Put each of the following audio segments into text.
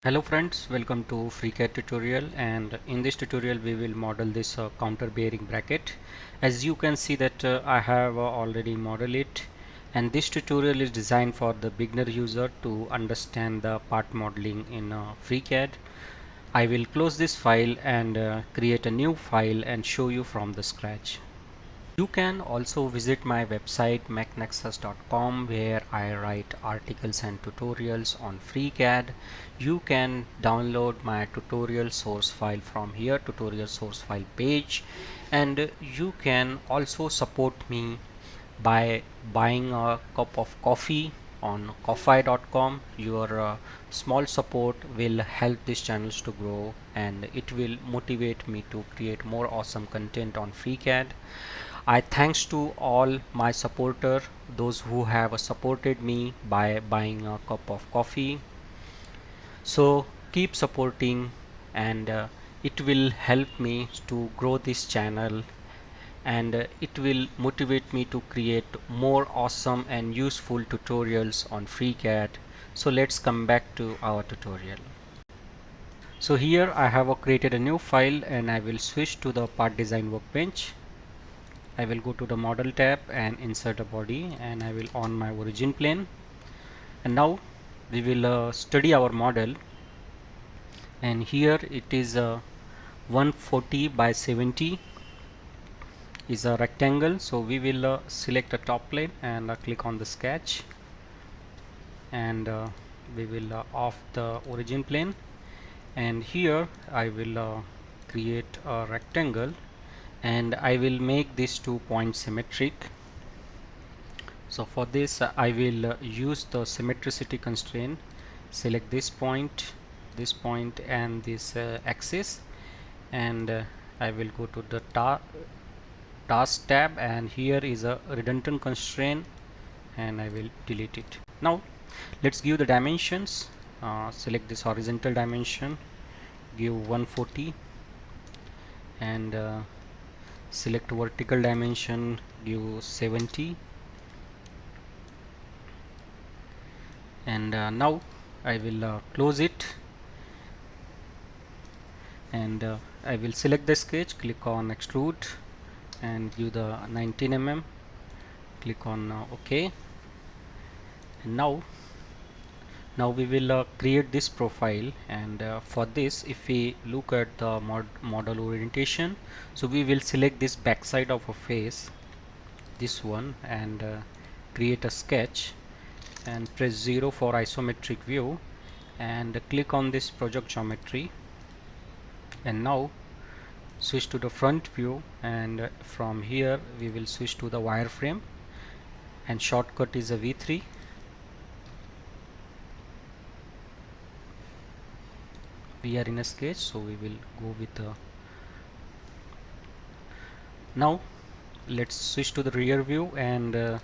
Hello friends, welcome to FreeCAD tutorial, and in this tutorial we will model this counter bearing bracket. As you can see that I have already modeled it, and this tutorial is designed for the beginner user to understand the part modeling in FreeCAD. I will close this file and create a new file and show you from the scratch. You can also visit my website mechnexus.com, where I write articles and tutorials on FreeCAD. You can download my tutorial source file from here, tutorial source file page, and you can also support me by buying a cup of coffee on ko-fi.com. Your small support will help these channels to grow, and it will motivate me to create more awesome content on FreeCAD. I thanks to all my supporter, those who have supported me by buying a cup of coffee. So keep supporting, and it will help me to grow this channel, and it will motivate me to create more awesome and useful tutorials on FreeCAD. So let's come back to our tutorial. So here I have created a new file, and I will switch to the part design workbench. I will go to the model tab and insert a body, and I will on my origin plane. And now we will study our model, and here it is 140 by 70 is a rectangle. So we will select a top plane and click on the sketch, and we will off the origin plane, and here I will create a rectangle, and I will make this 2-point symmetric. So for this I will use the symmetricity constraint. Select this point and this axis, and I will go to the task tab, and here is a redundant constraint, and I will delete it. Now let's give the dimensions. Select this horizontal dimension, give 140, and select vertical dimension, give 70, and now I will close it, and I will select the sketch, click on extrude, and give the 19 mm, click on OK. And now we will create this profile, and for this, if we look at the model orientation, so we will select this backside of a face, this one, and create a sketch, and press 0 for isometric view, and click on this project geometry, and now switch to the front view, and from here we will switch to the wireframe, and shortcut is a V3. We are in a sketch, so we will go with the. Now let's switch to the rear view and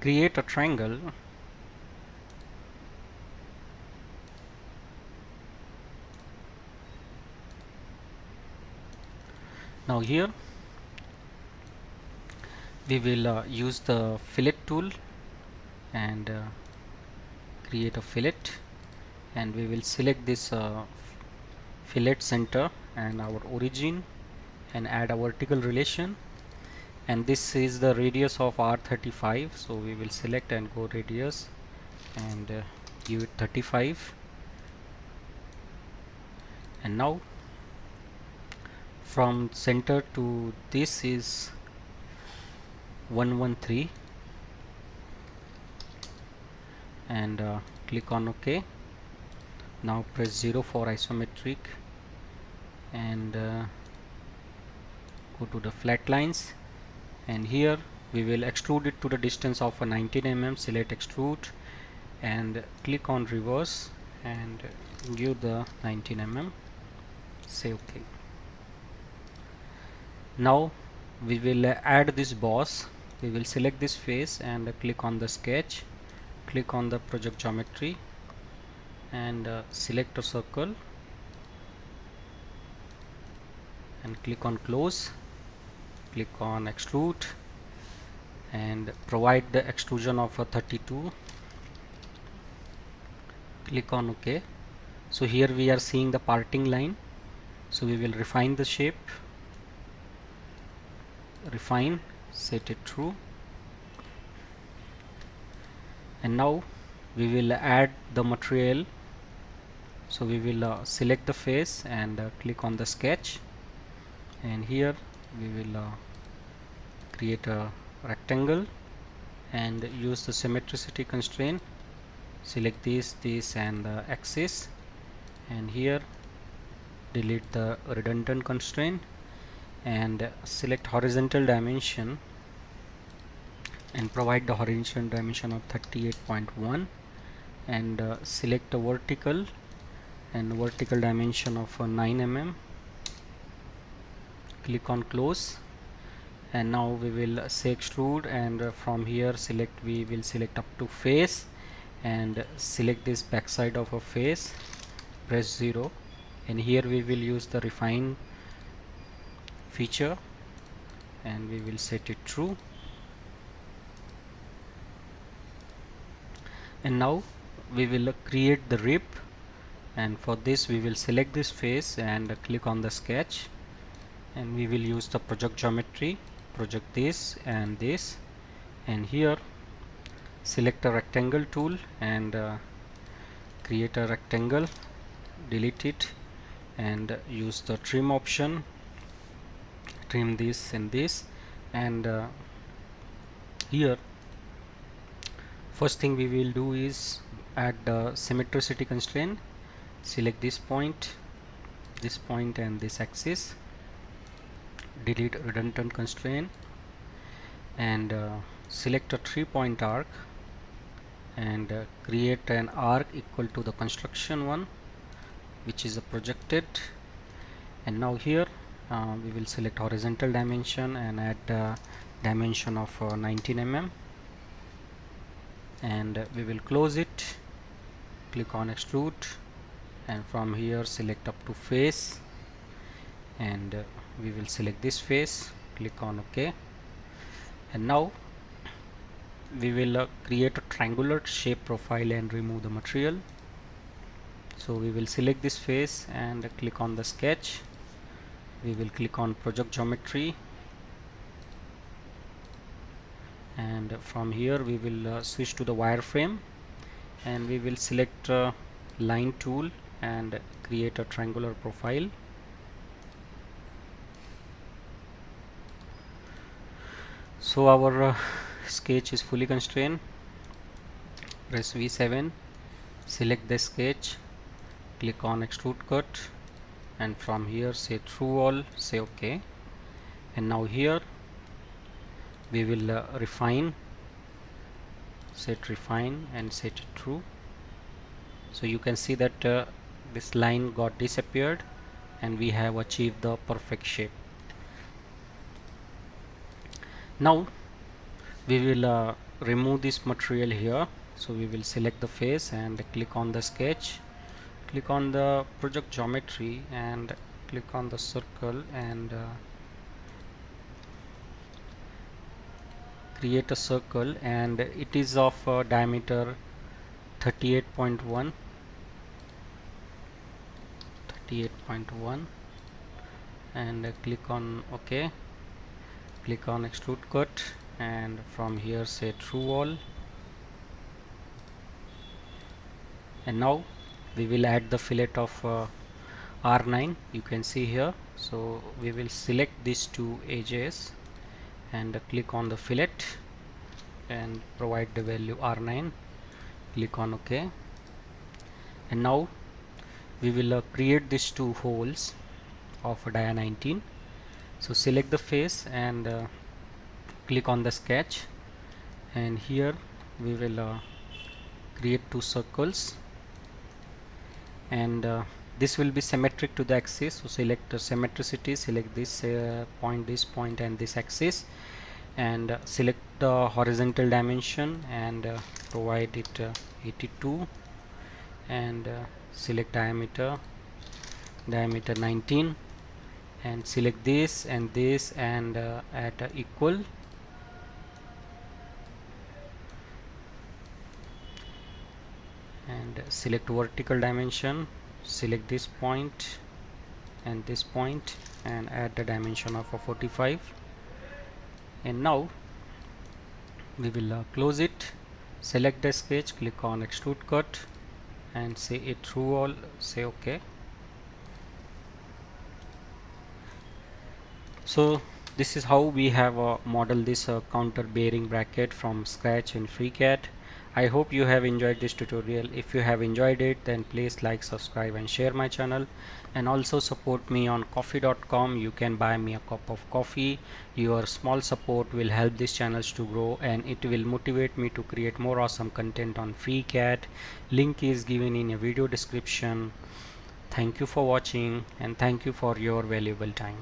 create a triangle. Now here we will use the fillet tool, and create a fillet, and we will select this fillet center and our origin, and add a vertical relation, and this is the radius of R35, so we will select and go radius, and give it 35, and now from center to this is 113, and click on OK. Now press 0 for isometric, and go to the flat lines, and here we will extrude it to the distance of 19 mm. Select extrude and click on reverse, and give the 19 mm, say OK. Now we will add this boss. We will select this face and click on the sketch, click on the project geometry, and select a circle, and click on close, click on extrude, and provide the extrusion of 32, click on OK. So here we are seeing the parting line, so we will refine the shape, refine, set it true, and now we will add the material. So we will select the face and click on the sketch, and here we will create a rectangle and use the symmetricity constraint. Select this and the axis, and here delete the redundant constraint and select horizontal dimension and provide the horizontal dimension of 38.1, and select the vertical and vertical dimension of 9 mm. Click on close, and now we will say extrude, and from here we will select up to face and select this backside of a face, press 0, and here we will use the refine feature and we will set it true. And now we will create the rib, and for this we will select this face and click on the sketch, and we will use the project geometry, project this, and here select a rectangle tool and create a rectangle, delete it, and use the trim option, trim this and this, and here first thing we will do is add the symmetricity constraint. Select this point, and this axis, delete redundant constraint, and select a 3-point arc and create an arc equal to the construction one, which is projected. And now here we will select horizontal dimension and add dimension of 19 mm, and we will close it, click on extrude, and from here select up to face, and we will select this face, click on OK, and now we will create a triangular shape profile and remove the material. So we will select this face and click on the sketch, we will click on project geometry, and from here we will switch to the wireframe, and we will select line tool and create a triangular profile. So our sketch is fully constrained. Press V7, select the sketch, click on extrude cut, and from here say through all, say OK, and now here we will refine, set refine and set it true. So you can see that this line got disappeared and we have achieved the perfect shape. Now we will remove this material here. So we will select the face and click on the sketch, click on the project geometry and click on the circle, and create a circle, and it is of diameter 38.1, and click on OK, click on extrude cut, and from here say through all, and now we will add the fillet of R9, you can see here. So we will select these two edges and click on the fillet and provide the value R9, click on OK, and now we will create these two holes of dia 19. So select the face and click on the sketch, and here we will create two circles, and this will be symmetric to the axis. So select the symmetricity, select this point and this axis, and select the horizontal dimension and provide it 82, and select diameter 19, and select this and at equal, and select vertical dimension, select this point and this point and add the dimension of a 45, and now we will close it, select the sketch, click on extrude cut and say it through all, say OK. So this is how we have modeled this counter bearing bracket from scratch in FreeCAD. I hope you have enjoyed this tutorial. If you have enjoyed it, then please like, subscribe and share my channel, and also support me on coffee.com. You can buy me a cup of coffee. Your small support will help these channels to grow, and it will motivate me to create more awesome content on FreeCAD. Link is given in a video description. Thank you for watching and thank you for your valuable time.